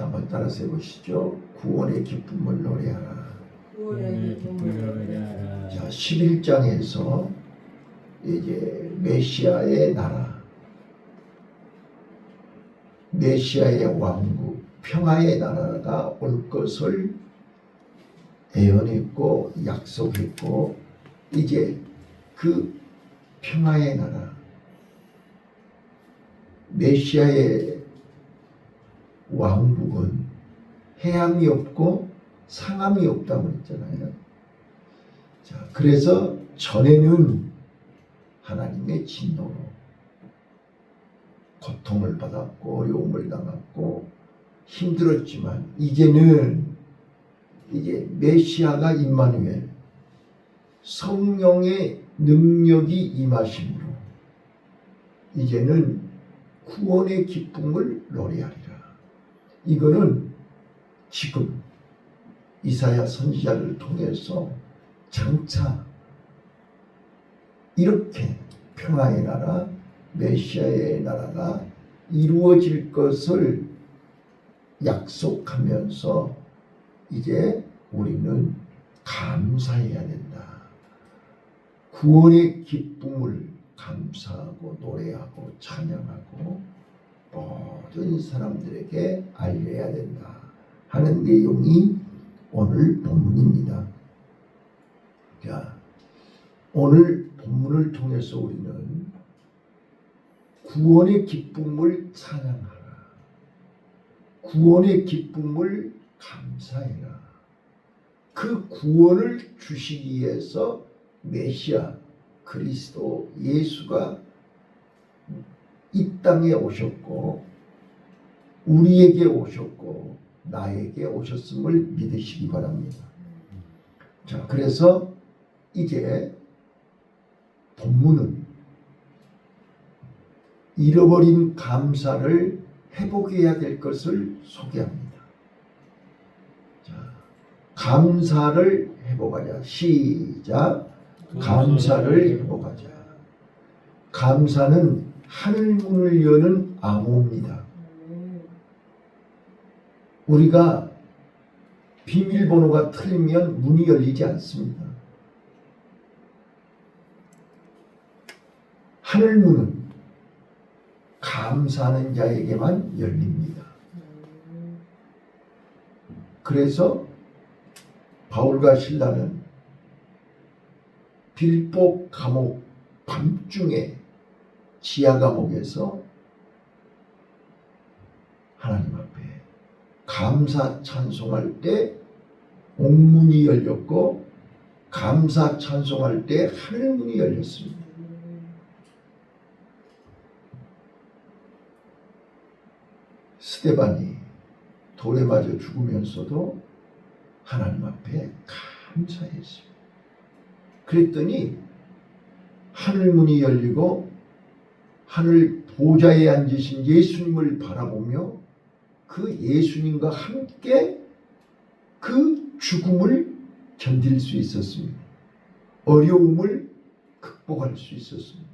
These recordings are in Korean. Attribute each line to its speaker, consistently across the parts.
Speaker 1: 자, 한번 따라서 해보시죠. 구원의 기쁨을 노래하라.
Speaker 2: 구원의 기쁨을 노래하라.
Speaker 1: 자, 11장에서 이제 메시아의 나라, 메시아의 왕국, 평화의 나라가 올 것을 예언했고 약속했고, 이제 그 평화의 나라, 메시아의 왕국은 해함이 없고 상함이 없다고 했잖아요. 자, 그래서 전에는 하나님의 진노로 고통을 받았고 어려움을 당했고 힘들었지만, 이제는 이제 메시아가 임마누엘, 성령의 능력이 임하심으로 이제는 구원의 기쁨을 노래하리라. 이거는 지금 이사야 선지자를 통해서 장차 이렇게 평화의 나라, 메시아의 나라가 이루어질 것을 약속하면서 이제 우리는 감사해야 된다. 구원의 기쁨을 감사하고 노래하고 찬양하고 모든 사람들에게 알려야 된다 하는 내용이 오늘 본문입니다. 자, 오늘 본문을 통해서 우리는 구원의 기쁨을 찬양하라, 구원의 기쁨을 감사해라. 그 구원을 주시기 위해서 메시아 그리스도 예수가 이 땅에 오셨고 우리에게 오셨고 나에게 오셨음을 믿으시기 바랍니다. 자, 그래서 이제 본문은 잃어버린 감사를 회복해야 될 것을 소개합니다. 자, 감사를 회복하자. 시작. 감사를 회복하자. 감사는 하늘문을 여는 암호입니다. 우리가 비밀번호가 틀리면 문이 열리지 않습니다. 하늘문은 감사하는 자에게만 열립니다. 그래서 바울과 실라는 빌보 감옥 밤중에 지하 감옥에서 하나님 앞에 감사 찬송할 때 옥문이 열렸고 감사 찬송할 때 하늘문이 열렸습니다. 스데반이 돌에 맞아 죽으면서도 하나님 앞에 감사했습니다. 그랬더니 하늘문이 열리고 하늘 보좌에 앉으신 예수님을 바라보며 그 예수님과 함께 그 죽음을 견딜 수 있었습니다. 어려움을 극복할 수 있었습니다.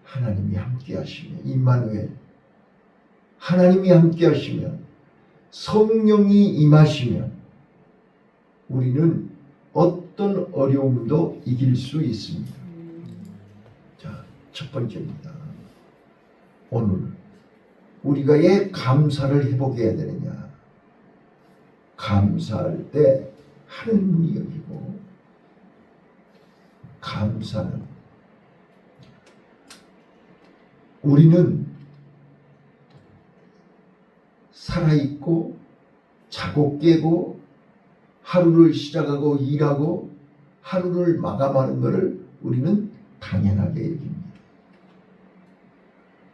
Speaker 1: 하나님이 함께 하시며 임마누엘, 하나님이 함께 하시면 성령이 임하시면 우리는 어떤 어려움도 이길 수 있습니다. 자, 첫 번째입니다. 오늘 우리가 왜 감사를 회복해야 되느냐? 감사할 때 하늘문이 열리고, 감사는 우리는 살아있고 자고 깨고 하루를 시작하고 일하고 하루를 마감하는 것을 우리는 당연하게 여깁니다.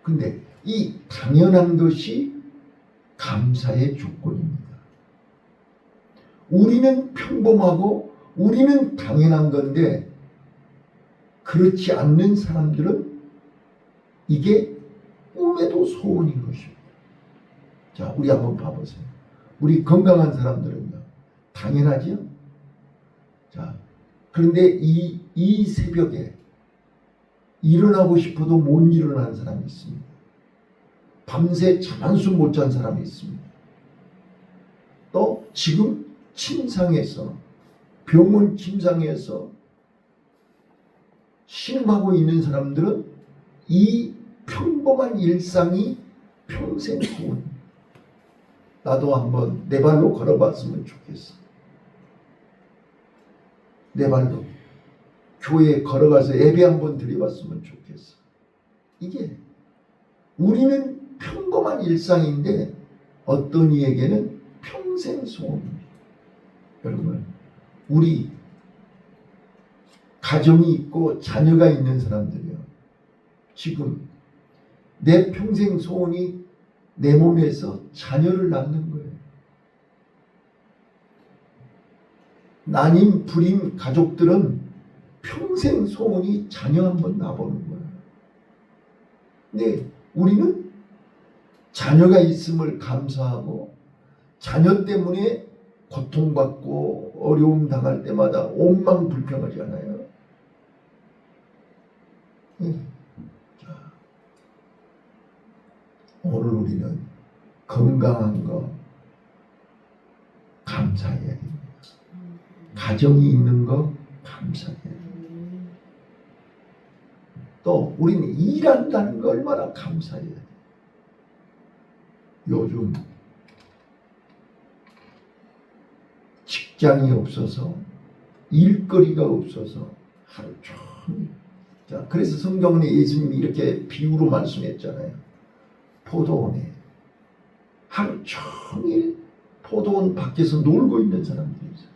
Speaker 1: 근데 이 당연한 것이 감사의 조건입니다. 우리는 평범하고 우리는 당연한 건데 그렇지 않는 사람들은 이게 꿈에도 소원인 것입니다. 자, 우리 한번 봐보세요. 우리 건강한 사람들은요, 당연하지요? 자, 그런데 이 새벽에 일어나고 싶어도 못 일어나는 사람이 있습니다. 밤새 잠 한숨 못 잔 사람이 있습니다. 또 지금 침상에서, 병원 침상에서 신음하고 있는 사람들은 이 평범한 일상이 평생 소원입니다. 나도 한번 내 발로 걸어봤으면 좋겠어. 내 발로 교회에 걸어가서 예배 한번 드려봤으면 좋겠어. 이게 우리는 평범한 일상인데 어떤 이에게는 평생 소원입니다. 여러분, 우리 가정이 있고 자녀가 있는 사람들이요, 지금 내 평생 소원이 내 몸에서 자녀를 낳는 거예요. 난임 불임 가족들은 평생 소원이 자녀 한번 낳아보는 거예요. 근데 우리는 자녀가 있음을 감사하고 자녀 때문에 고통받고 어려움 당할 때마다 원망불평하지 않아요? 자, 오늘 우리는 건강한 거 감사해야 됩니다. 가정이 있는 거 감사해야 됩니다. 또 우리는 일한다는 거 얼마나 감사해야 돼요. 요즘 직장이 없어서, 일거리가 없어서 하루 종일, 자, 그래서 성경에 예수님이 이렇게 비유로 말씀했잖아요. 포도원에 하루 종일 포도원 밖에서 놀고 있는 사람들이 있어요.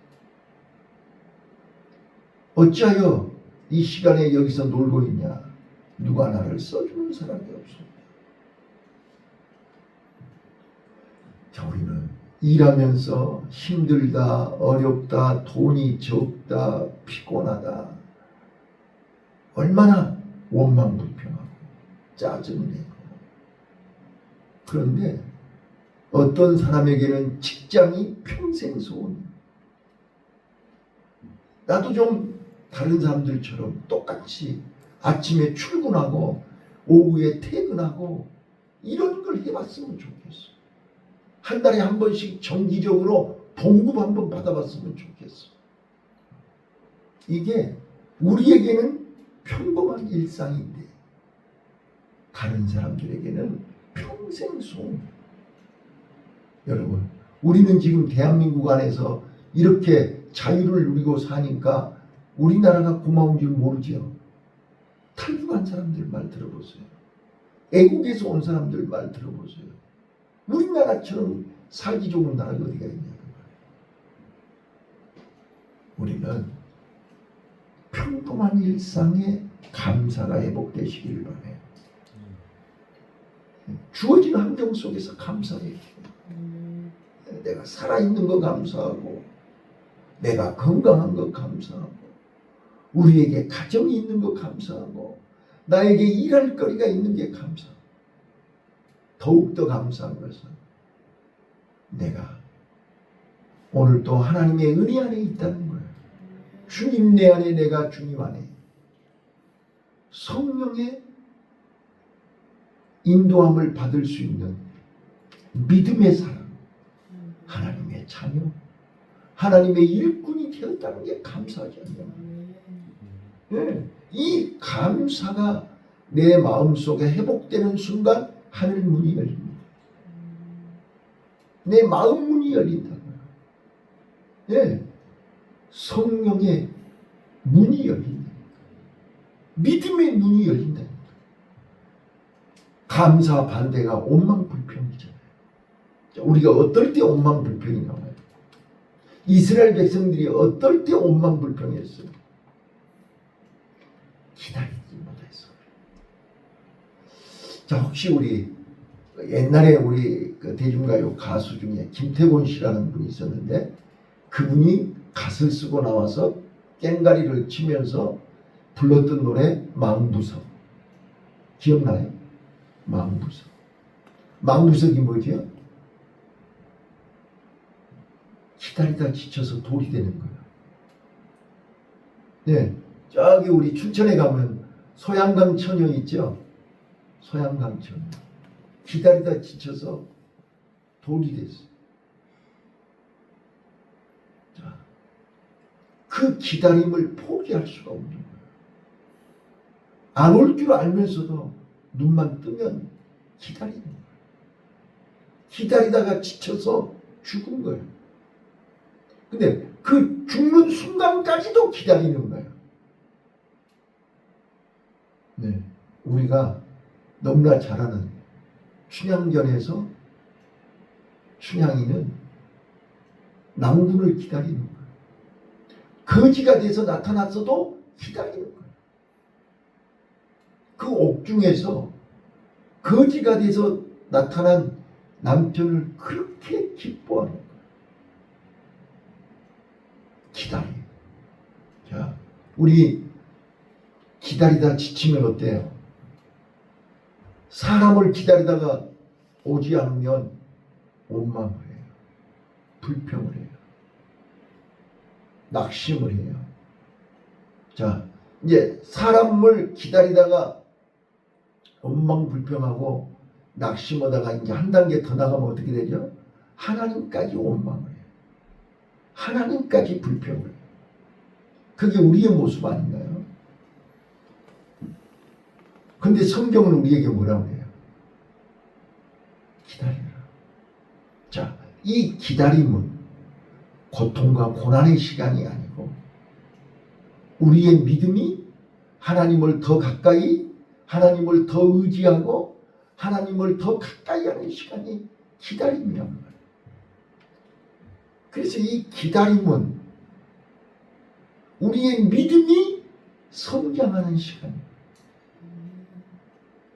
Speaker 1: 어찌하여 이 시간에 여기서 놀고 있냐? 누가 나를 써주는 사람이 없습니다. 자, 우리는 일하면서 힘들다, 어렵다, 돈이 적다, 피곤하다, 얼마나 원망불평하고 짜증내고. 그런데 어떤 사람에게는 직장이 평생 소원이에요. 나도 좀 다른 사람들처럼 똑같이 아침에 출근하고 오후에 퇴근하고 이런 걸 해봤으면 좋겠어. 한 달에 한 번씩 정기적으로 봉급 한번 받아봤으면 좋겠어. 이게 우리에게는 평범한 일상인데 다른 사람들에게는 평생 소원. 여러분, 우리는 지금 대한민국 안에서 이렇게 자유를 누리고 사니까 우리나라가 고마운 줄 모르죠. 탈북한 사람들 말 들어보세요. 애국에서 온 사람들 말 들어보세요. 우리나라처럼 살기 좋은 나라가 어디가 있냐고. 우리는 평범한 일상에 감사가 회복되시기를 바라요. 주어진 환경 속에서 감사해요. 내가 살아있는 거 감사하고, 내가 건강한 거 감사하고, 우리에게 가정이 있는 거 감사하고, 나에게 일할 거리가 있는 게 감사하고, 더욱더 감사한 것은 내가 오늘 또 하나님의 은혜 안에 있다는 거예요. 주님 내 안에, 내가 주님 안에, 성령의 인도함을 받을 수 있는 믿음의 사람, 하나님의 자녀, 하나님의 일꾼이 되었다는 게 감사하지 않냐고요. 네. 이 감사가 내 마음속에 회복되는 순간 하늘 문이 열립니다. 내 마음 문이 열린다고요. 네. 성령의 문이 열린다. 믿음의 문이 열린다. 감사 반대가 원망불평이잖아요. 우리가 어떨 때 원망불평이 나와요? 이스라엘 백성들이 어떨 때 원망불평했어요? 기다리지 못했어. 자, 혹시 우리 옛날에 우리 그 대중가요 가수 중에 김태곤 씨라는 분이 있었는데, 그분이 갓을 쓰고 나와서 꽹가리를 치면서 불렀던 노래 망부석 기억나요? 망부석. 망부석이 뭐죠? 기다리다 지쳐서 돌이 되는 거예요. 네, 저기 우리 춘천에 가면 소양강 천여 있죠? 소양강 천여. 기다리다 지쳐서 돌이 됐어요. 자, 그 기다림을 포기할 수가 없는 거예요. 안 올 줄 알면서도 눈만 뜨면 기다리는 거예요. 기다리다가 지쳐서 죽은 거예요. 근데 그 죽는 순간까지도 기다리는 거예요. 네, 우리가 너무나 잘 아는 춘향전에서 춘향이는 낭군을 기다리는 거예요. 거지가 돼서 나타났어도 기다리는 거예요. 그 옥중에서 거지가 돼서 나타난 남편을 그렇게 기뻐하는 거예요. 기다려. 자, 우리 기다리다 지치면 어때요? 사람을 기다리다가 오지 않으면 원망을 해요. 불평을 해요. 낙심을 해요. 자, 이제 사람을 기다리다가 원망 불평하고 낙심하다가 이제 한 단계 더 나가면 어떻게 되죠? 하나님까지 원망을 해요. 하나님까지 불평을 해요. 그게 우리의 모습 아닌가요? 근데 성경은 우리에게 뭐라고 해요? 기다리라. 자, 이 기다림은 고통과 고난의 시간이 아니고 우리의 믿음이 하나님을 더 가까이, 하나님을 더 의지하고 하나님을 더 가까이 하는 시간이 기다림이란 말이에요. 그래서 이 기다림은 우리의 믿음이 성장하는 시간이에요.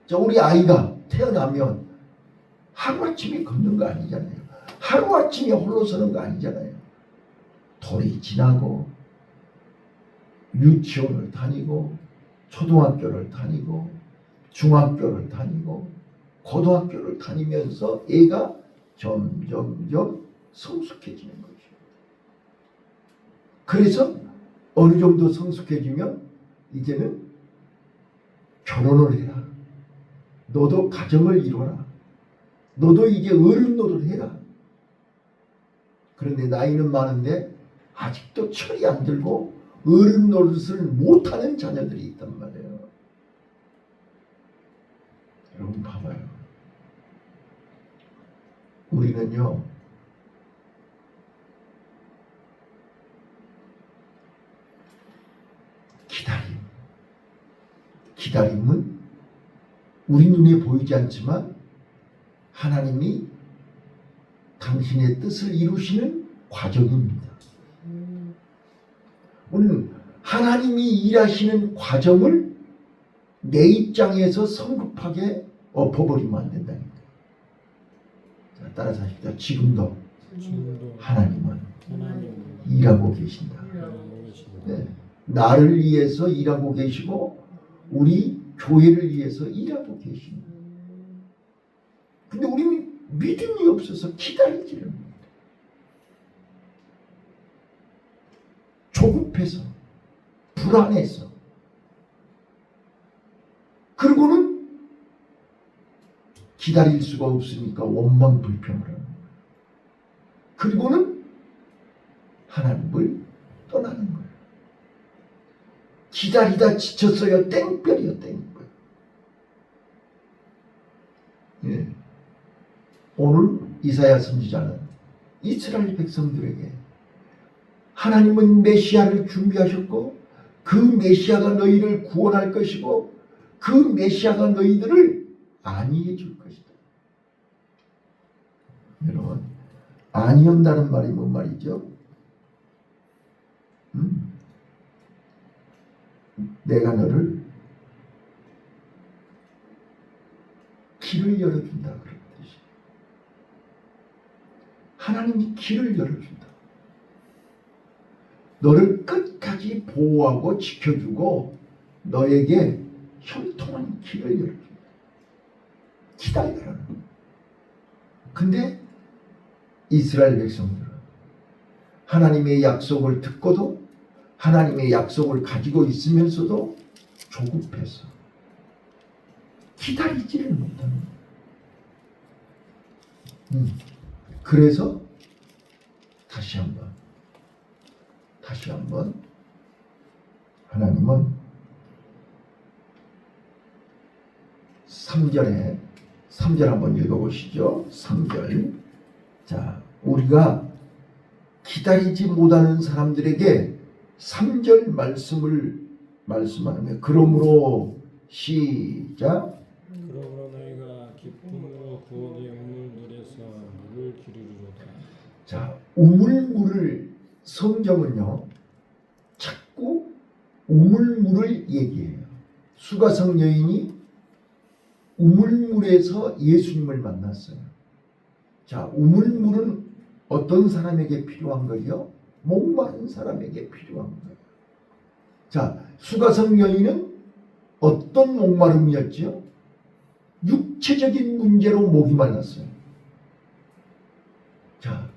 Speaker 1: 자, 우리 아이가 태어나면 하루아침에 걷는 거 아니잖아요. 하루아침에 홀로 서는 거 아니잖아요. 돌이 지나고 유치원을 다니고 초등학교를 다니고 중학교를 다니고 고등학교를 다니면서 애가 점점점 성숙해지는 거죠. 그래서 어느 정도 성숙해지면 이제는 결혼을 해라. 너도 가정을 이뤄라. 너도 이제 어른 노릇을 해라. 그런데 나이는 많은데 아직도 철이 안 들고 어른 노릇을 못하는 자녀들이 있단 말이에요. 여러분 봐봐요. 우리는요, 기다림은 우리 눈에 보이지 않지만 하나님이 당신의 뜻을 이루시는 과정입니다. 우리는 하나님이 일하시는 과정을 내 입장에서 성급하게 엎어버리면 안 된다니까. 자, 따라서 하십시다. 지금도 하나님은 일하고 계신다. 네. 나를 위해서 일하고 계시고 우리 교회를 위해서 일하고 계십니다. 근데 우리는 믿음이 없어서 기다리지를 못해요. 조급해서 불안해서 그리고는 기다릴 수가 없으니까 원망 불평을 하는 거예요. 그리고는 하나님을 떠나는 거예요. 기다리다 지쳤어요. 땡볕이요, 땡볕. 예. 오늘 이사야 선지자는 이스라엘 백성들에게 하나님은 메시아를 준비하셨고 그 메시아가 너희를 구원할 것이고 그 메시아가 너희들을 안위해 줄 것이다. 여러분, 안위한다는 말이 뭔 말이죠? 내가 너를 길을 열어준다 그런 뜻이에요. 하나님이 길을 열어준다. 너를 끝까지 보호하고 지켜주고 너에게 형통한 길을 열어준다. 기다려라. 근데 이스라엘 백성들은 하나님의 약속을 듣고도 하나님의 약속을 가지고 있으면서도 조급해서 기다리지를 못하는 거예요. 그래서 다시 한번 하나님은 3절 한번 읽어보시죠. 3절. 자, 우리가 기다리지 못하는 사람들에게 3절 말씀하는 거예요. 그러므로 시작.
Speaker 3: 그러므로 너희가 기쁨으로 구원의 우물들에서 물을 기르리로다.
Speaker 1: 자, 우물물을 성경은요 자꾸 우물물을 얘기해요. 수가성 여인이 우물물에서 예수님을 만났어요. 자, 우물물은 어떤 사람에게 필요한 거요? 목마른 사람에게 필요한 거예요. 자, 수가성 여인은 어떤 목마름이었죠? 육체적인 문제로 목이 말랐어요. 자,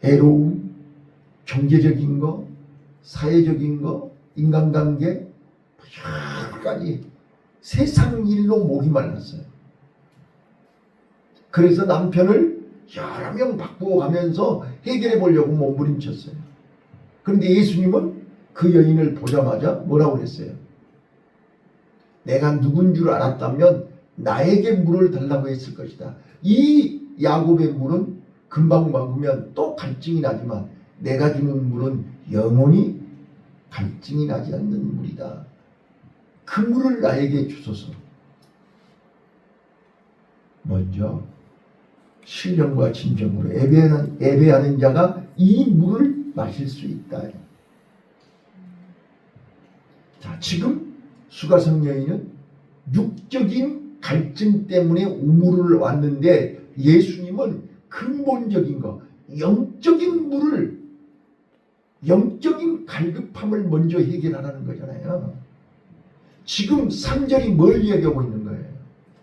Speaker 1: 애로움, 경제적인 거, 사회적인 거, 인간관계, 여러 가지 세상 일로 목이 말랐어요. 그래서 남편을 여러 명 바꾸어 가면서 해결해 보려고 몸부림쳤어요. 그런데 예수님은 그 여인을 보자마자 뭐라고 그랬어요? 내가 누군 줄 알았다면 나에게 물을 달라고 했을 것이다. 이 야곱의 물은 금방 먹으면 또 갈증이 나지만 내가 주는 물은 영원히 갈증이 나지 않는 물이다. 그 물을 나에게 주소서. 먼저 신령과 진정으로 예배하는 자가 이 물을 마실 수 있다. 자, 지금 수가성 여인은 육적인 갈증 때문에 우물을 왔는데 예수님은 근본적인 거, 영적인 물을, 영적인 갈급함을 먼저 해결하라는 거잖아요. 지금 3절이 뭘 이야기하고 있는 거예요?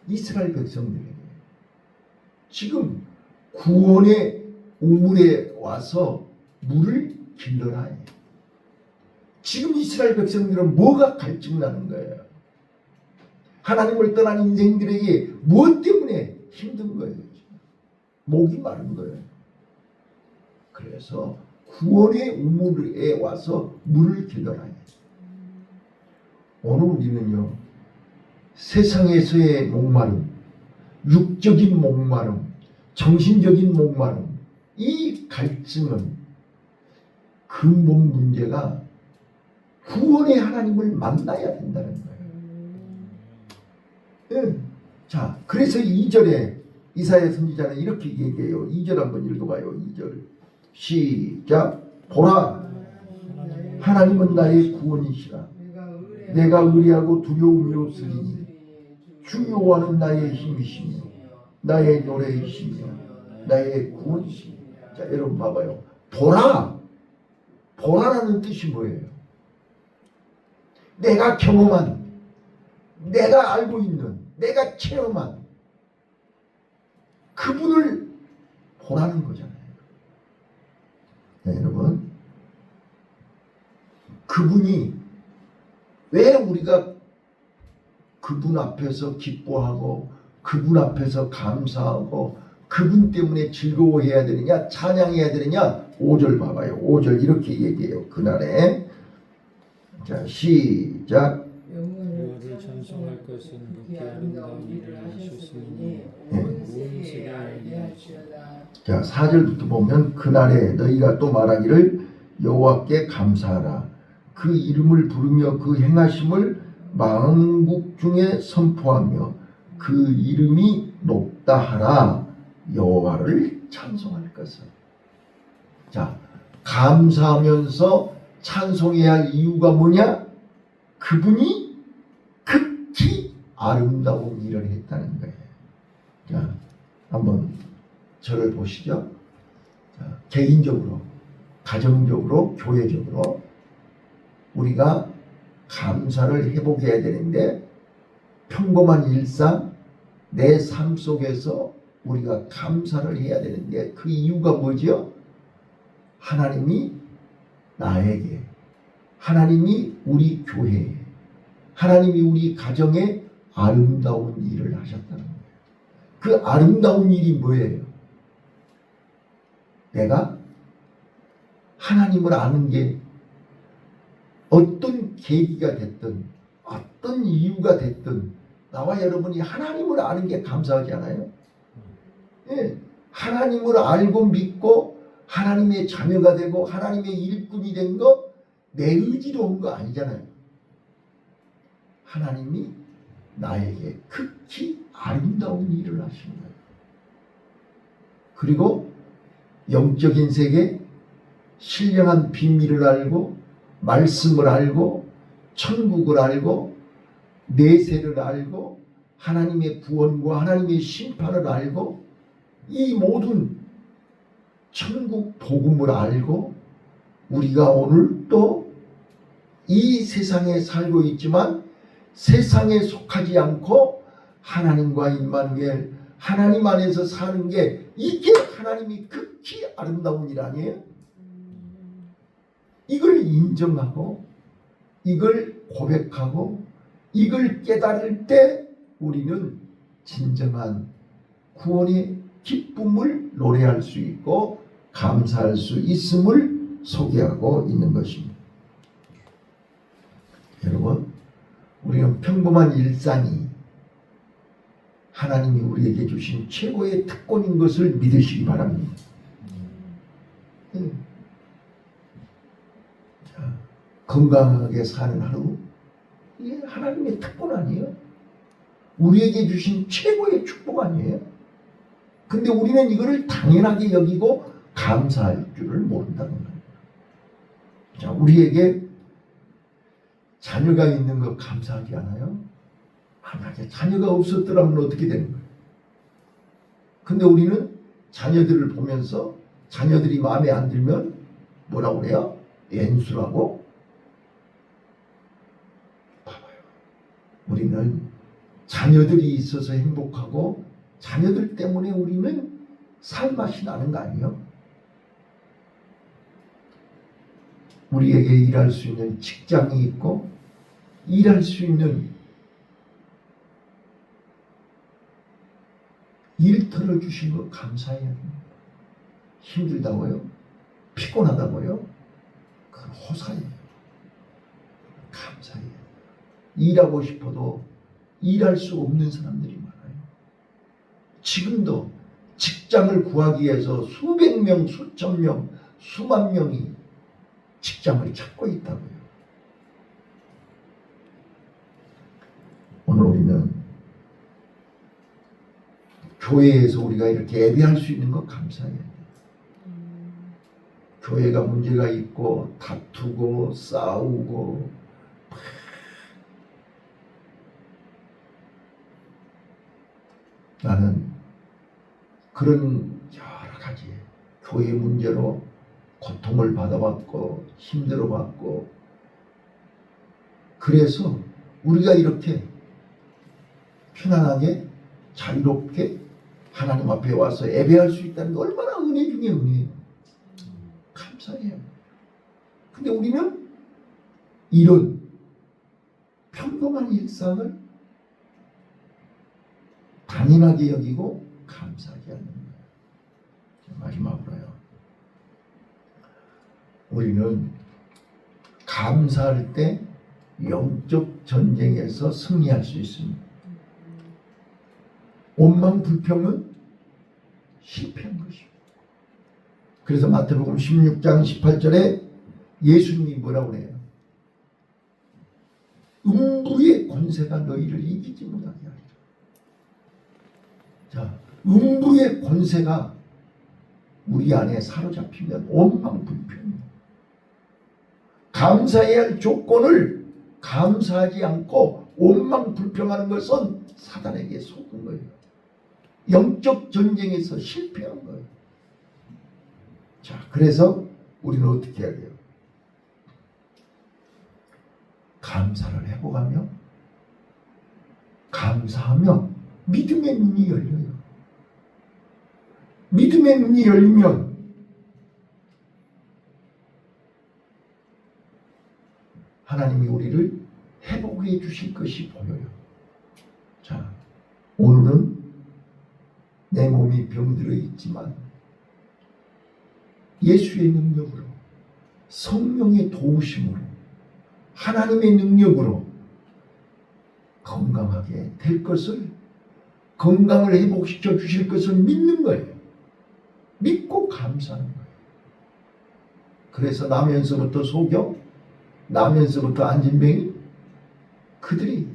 Speaker 1: 이스라엘 백성들에게 지금 구원의 우물에 와서 물을 길러라. 지금 이스라엘 백성들은 뭐가 갈증나는 거예요? 하나님을 떠난 인생들에게 무엇 때문에 힘든 거예요? 목이 마른 거예요. 그래서 구원의 우물에 와서 물을 길러라. 오늘 우리는요, 세상에서의 목마름, 육적인 목마름, 정신적인 목마름, 이 갈증은 근본 문제가 구원의 하나님을 만나야 된다는 거예요. 네. 자, 그래서 2절에 이사야 선지자는 이렇게 얘기해요. 2절 한번 읽어봐요. 2절 시작. 보라, 하나님은 나의 구원이시라. 내가 의리하고 두려움이 없으리니 주 여호와는 나의 힘이시며 나의 노래이시며 나의 구원이시며. 자, 여러분 봐봐요. 보라라는 뜻이 뭐예요? 내가 경험한, 내가 알고 있는, 내가 체험한 그분을 보라는 거잖아요. 네, 여러분, 그분이 왜 우리가 그분 앞에서 기뻐하고 그분 앞에서 감사하고 그분 때문에 즐거워해야 되느냐, 찬양해야 되느냐? 5절 봐봐요. 5절 이렇게 얘기해요. 그날에. 자, 시작.
Speaker 3: 여호와를 찬송할 것은 그께 아름다운 일을 하셨으니 온 세계 알게 하시오다.
Speaker 1: 자, 4절부터 보면 그날에 너희가 또 말하기를 여호와께 감사하라. 그 이름을 부르며 그 행하심을 만국 중에 선포하며 그 이름이 높다 하라. 여호와를 찬송할 것을. 자, 감사하면서 찬송해야 할 이유가 뭐냐? 그분이 극히 아름다운 일을 했다는 거예요. 자, 한번 저를 보시죠. 자, 개인적으로, 가정적으로, 교회적으로 우리가 감사를 회복해야 되는데 평범한 일상, 내 삶 속에서 우리가 감사를 해야 되는데 그 이유가 뭐죠? 하나님이 나에게, 하나님이 우리 교회에, 하나님이 우리 가정에 아름다운 일을 하셨다는 거예요. 그 아름다운 일이 뭐예요? 내가 하나님을 아는 게 어떤 계기가 됐든 어떤 이유가 됐든 나와 여러분이 하나님을 아는 게 감사하지 않아요? 예, 하나님을 알고 믿고 하나님의 자녀가 되고 하나님의 일꾼이 된 거 내 의지로 온 거 아니잖아요. 하나님이 나에게 극히 아름다운 일을 하신 거예요. 그리고 영적인 세계 신령한 비밀을 알고 말씀을 알고 천국을 알고 내세를 알고 하나님의 구원과 하나님의 심판을 알고 이 모든 천국 복음을 알고 우리가 오늘 또 이 세상에 살고 있지만 세상에 속하지 않고 하나님과 임마누엘 하나님 안에서 사는 게 이게 하나님이 극히 아름다운 일 아니에요? 이걸 인정하고 이걸 고백하고 이걸 깨달을 때 우리는 진정한 구원의 기쁨을 노래할 수 있고 감사할 수 있음을 소개하고 있는 것입니다. 여러분, 우리는 평범한 일상이 하나님이 우리에게 주신 최고의 특권인 것을 믿으시기 바랍니다. 자, 건강하게 사는 하루, 이게 하나님의 특권 아니에요? 우리에게 주신 최고의 축복 아니에요? 근데 우리는 이거를 당연하게 여기고 감사할 줄을 모른다는 거예요. 자, 우리에게 자녀가 있는 거 감사하지 않아요? 만약에 자녀가 없었더라면 어떻게 되는 거예요? 근데 우리는 자녀들을 보면서 자녀들이 마음에 안 들면 뭐라고 그래요? 연수라고? 봐봐요. 우리는 자녀들이 있어서 행복하고 자녀들 때문에 우리는 살맛이 나는 거 아니에요? 우리에게 일할 수 있는 직장이 있고 일할 수 있는 일터를 주신 거 감사해야 됩니다. 힘들다고요? 피곤하다고요? 그건 호사예요. 감사해요. 일하고 싶어도 일할 수 없는 사람들이 많아요. 지금도 직장을 구하기 위해서 수백 명, 수천 명, 수만 명이 직장을 찾고 있다고요. 오늘 우리는 교회에서 우리가 이렇게 예배할 수 있는 거 감사해요. 교회가 문제가 있고 다투고 싸우고 나는 그런 여러 가지 교회 문제로 고통을 받아왔고 힘들어왔고 그래서 우리가 이렇게 편안하게 자유롭게 하나님 앞에 와서 예배할 수 있다는 게 얼마나 은혜 중에 은혜예요. 감사해요. 근데 우리는 이런 평범한 일상을 당연하게 여기고 감사하지 않는 거예요. 마지막으로요. 우리는 감사할 때 영적 전쟁에서 승리할 수 있습니다. 원망 불평은 실패한 것입니다. 그래서 마태복음 16장 18절에 예수님이 뭐라고 그래요? 음부의 권세가 너희를 이기지 못하게 하리라. 자, 음부의 권세가 우리 안에 사로잡히면 원망 불평입니다. 감사해야 할 조건을 감사하지 않고 원망 불평하는 것은 사단에게 속은 거예요. 영적 전쟁에서 실패한 거예요. 자, 그래서 우리는 어떻게 해야 돼요? 감사를 회복하며 감사하며 믿음의 눈이 열려요. 믿음의 눈이 열리면 하나님이 우리를 회복해 주실 것이 보여요. 자, 오늘은 내 몸이 병들어 있지만 예수의 능력으로, 성령의 도우심으로, 하나님의 능력으로 건강하게 될 것을, 건강을 회복시켜 주실 것을 믿는 거예요. 믿고 감사하는 거예요. 그래서 나면서부터 소경, 나면서부터 안진뱅이, 그들이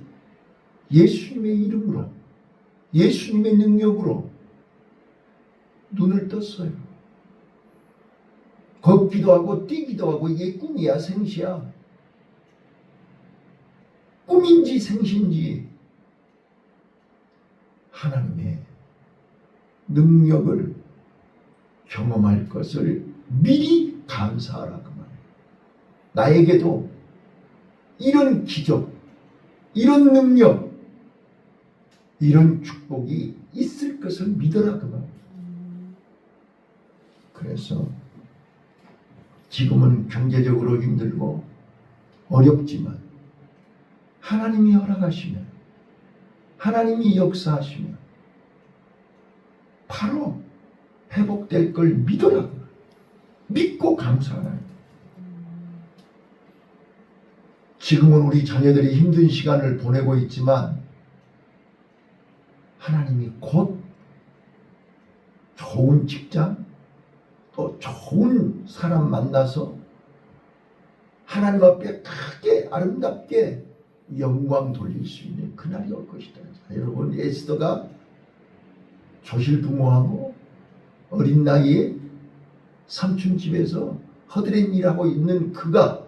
Speaker 1: 예수님의 이름으로, 예수님의 능력으로 눈을 떴어요. 걷기도 하고 뛰기도 하고. 이게 꿈이야 생시야? 꿈인지 생시인지 하나님의 능력을 경험할 것을 미리 감사하라 그 말이에요. 나에게도 이런 기적, 이런 능력, 이런 축복이 있을 것을 믿어라 그 말이에요. 그래서 지금은 경제적으로 힘들고 어렵지만 하나님이 허락하시면, 하나님이 역사하시면 바로 회복될 걸 믿어라. 믿고 감사하라. 지금은 우리 자녀들이 힘든 시간을 보내고 있지만 하나님이 곧 좋은 직장, 또 좋은 사람 만나서 하나님 앞에 크게 아름답게 영광 돌릴 수 있는 그날이 올 것이다. 여러분, 에스더가 조실부모하고 어린 나이에 삼촌 집에서 허드렛 일하고 있는 그가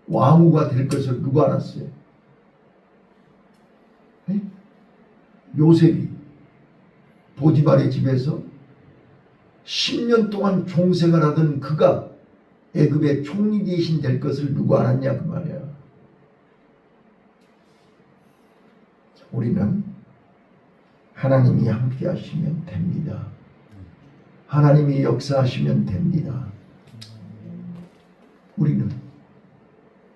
Speaker 1: 왕후가 될 것을 누가 알았어요? 네? 요셉이 보디발의 집에서 10년 동안 종생활하던 그가 애굽의 총리 대신 될 것을 누가 알았냐 그 말이야. 우리는 하나님이 함께 하시면 됩니다. 하나님이 역사하시면 됩니다. 우리는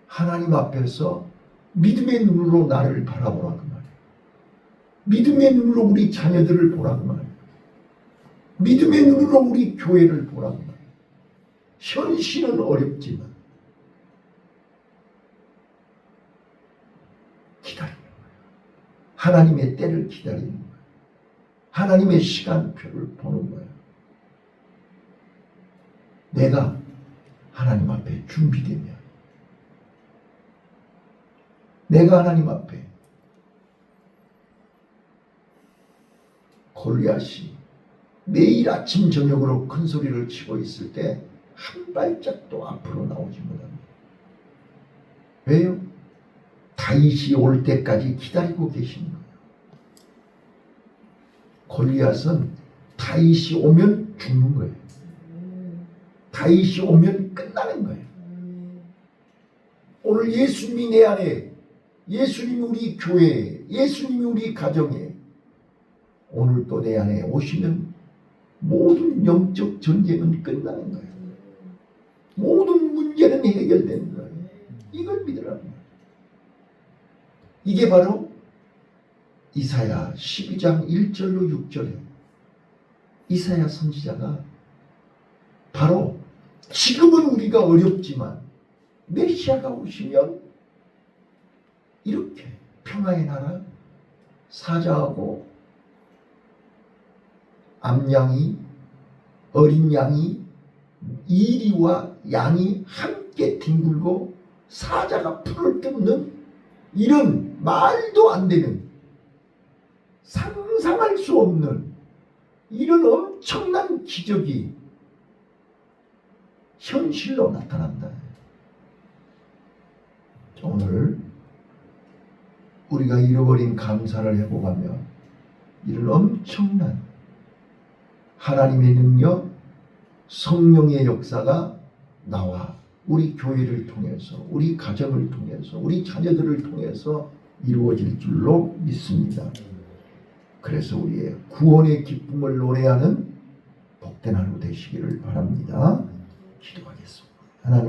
Speaker 1: 하나님 앞에서 믿음의 눈으로 나를 바라보라 그 말이에요. 믿음의 눈으로 우리 자녀들을 보라 그 말이에요. 믿음의 눈으로 우리 교회를 보라 그 말이에요. 현실은 어렵지만 기다리는 거예요. 하나님의 때를 기다리는 거예요. 하나님의 시간표를 보는 거예요. 내가 하나님 앞에 준비되면, 내가 하나님 앞에 골리앗이 매일 아침 저녁으로 큰 소리를 치고 있을 때 한 발짝도 앞으로 나오지 못합니다. 왜요? 다윗이 올 때까지 기다리고 계시는 거예요. 골리앗은 다윗이 오면 죽는 거예요. 다윗이 오면 끝나는 거예요. 오늘 예수님이 내 안에, 예수님이 우리 교회에, 예수님이 우리 가정에 오늘 또 내 안에 오시면 모든 영적 전쟁은 끝나는 거예요. 모든 문제는 해결되는 거예요. 이걸 믿으라는 거예요. 이게 바로 이사야 12장 1절로 6절에 이사야 선지자가 바로 지금은 우리가 어렵지만 메시아가 오시면 이렇게 평화의 나라, 사자하고 암양이, 어린 양이, 이리와 양이 함께 뒹굴고 사자가 풀을 뜯는 이런 말도 안 되는, 상상할 수 없는 이런 엄청난 기적이 현실로 나타난다. 오늘 우리가 잃어버린 감사를 회복하며 이런 엄청난 하나님의 능력, 성령의 역사가 나와 우리 교회를 통해서, 우리 가정을 통해서, 우리 자녀들을 통해서 이루어질 줄로 믿습니다. 그래서 우리의 구원의 기쁨을 노래하는 복된 하루 되시기를 바랍니다. 기도하겠습니다. 하나님